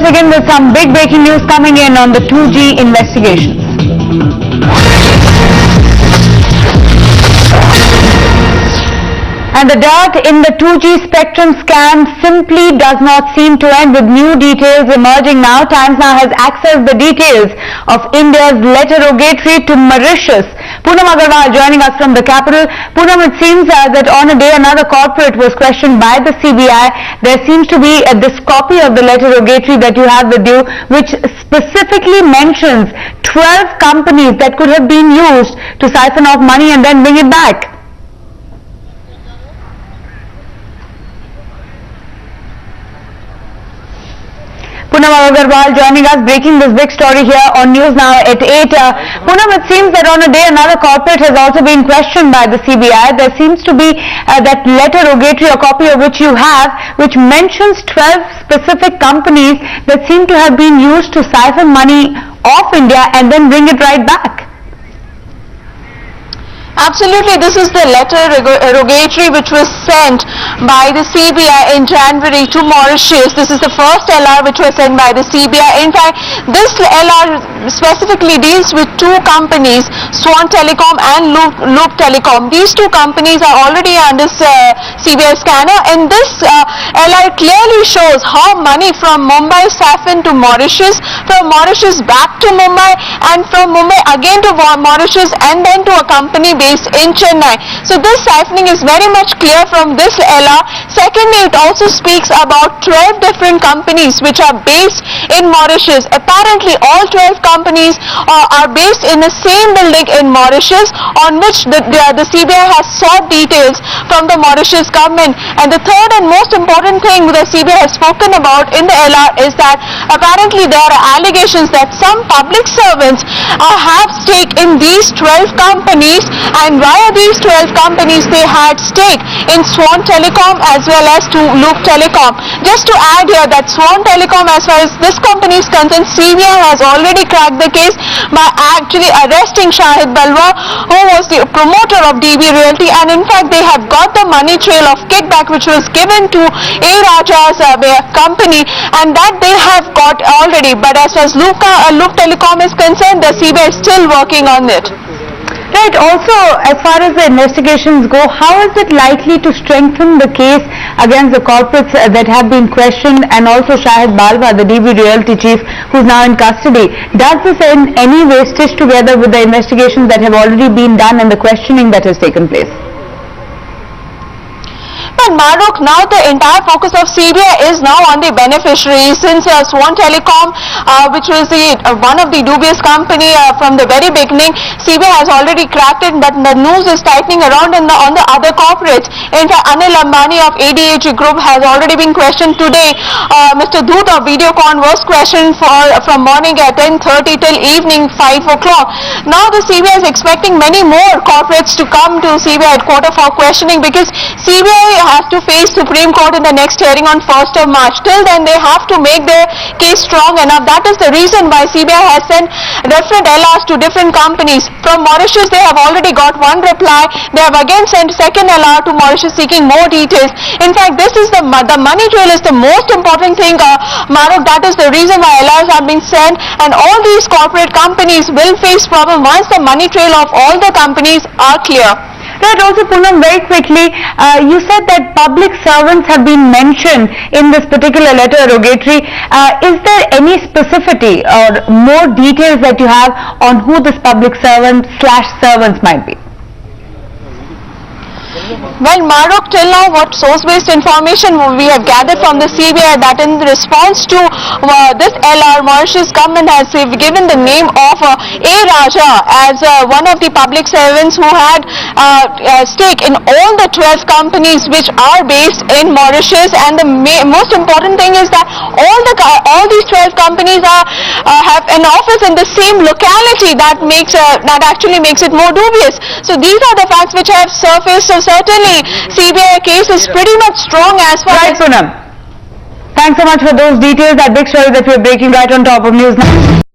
begin with some big breaking news coming in on the 2G investigations. And the dirt in the 2G spectrum scam simply does not seem to end, with new details emerging now. Times Now has accessed the details of India's letter rogatory to Mauritius. Poonam Agarwal joining us from the capital. Poonam, it seems that on a day another corporate was questioned by the CBI. There seems to be this copy of the letter rogatory that you have with you, which specifically mentions 12 companies that could have been used to siphon off money and then bring it back. Poonam Agarwal joining us, breaking this big story here on News Now at 8. Poonam, it seems that on a day another corporate has also been questioned by the CBI. There seems to be that letter rogatory, a copy of which you have, which mentions 12 specific companies that seem to have been used to siphon money off India and then bring it right back. Absolutely, this is the letter rogatory which was sent by the CBI in January to Mauritius. This is the first LR which was sent by the CBI. In fact, this LR specifically deals with two companies, Swan Telecom and Loop Telecom. These two companies are already under CBI scanner, and this LR clearly shows how money from Mumbai siphoned to Mauritius, from Mauritius back to Mumbai, and from Mumbai again to Mauritius, and then to a company based in Chennai. So this siphoning is very much clear from this LR. Secondly, it also speaks about 12 different companies which are based in Mauritius. Apparently, all 12 companies are based in the same building in Mauritius, on which the CBI has sought details from the Mauritius government. And the third and most important thing the CBI has spoken about in the LR is that apparently there are allegations that some public servants have stake in these 12 companies, and via these 12 companies they had stake in Swan Telecom as well as to Loop Telecom. Just to add here that Swan Telecom, as far as this company is concerned, CBI has already cracked the case by actually arresting Shahid Balwa, who was the promoter of DB Realty, and in fact they have got the money trail of kickback which was given to A. Raja's company, and that they have got already. But as far as Loop Telecom is concerned, the CBI is still working on it. Right. Also, as far as the investigations go, how is it likely to strengthen the case against the corporates that have been questioned, and also Shahid Balwa, the DB Realty chief, who's now in custody? Does this in any way stitch together with the investigations that have already been done and the questioning that has taken place? But Maruk, now the entire focus of CBI is now on the beneficiaries, since Swan Telecom, which was one of the dubious company from the very beginning, CBI has already cracked it, but the news is tightening around on the other corporates. In fact, Anil Ambani of ADH Group has already been questioned today. Mr. Dhoot of Videocon was questioned from morning at 10:30 till evening 5 o'clock. Now the CBI is expecting many more corporates to come to CBI headquarters for questioning, because CBI has to face Supreme Court in the next hearing on 1st of March. Till then they have to make their case strong enough. That is the reason why CBI has sent different LRs to different companies. From Mauritius they have already got one reply. They have again sent second LR to Mauritius seeking more details. In fact, this is the money trail is the most important thing, Maruk. That is the reason why LRs have been sent, and all these corporate companies will face problem once the money trail of all the companies are clear. Right. Also, Poonam, very quickly, you said that public servants have been mentioned in this particular letter rogatory. Is there any specificity or more details that you have on who this public servant/servants might be? Well, Maruk, till now what source-based information we have gathered from the CBI, that in response to this LR, Mauritius government has given the name of A. Raja as one of the public servants who had stake in all the 12 companies which are based in Mauritius. And the most important thing is that all these 12 companies have an office in the same locality. That actually makes it more dubious. So these are the facts which have surfaced. So certainly CBI case is pretty much strong as far as... Right, Poonam. Thanks so much for those details. That big story that we're breaking right on top of News Now.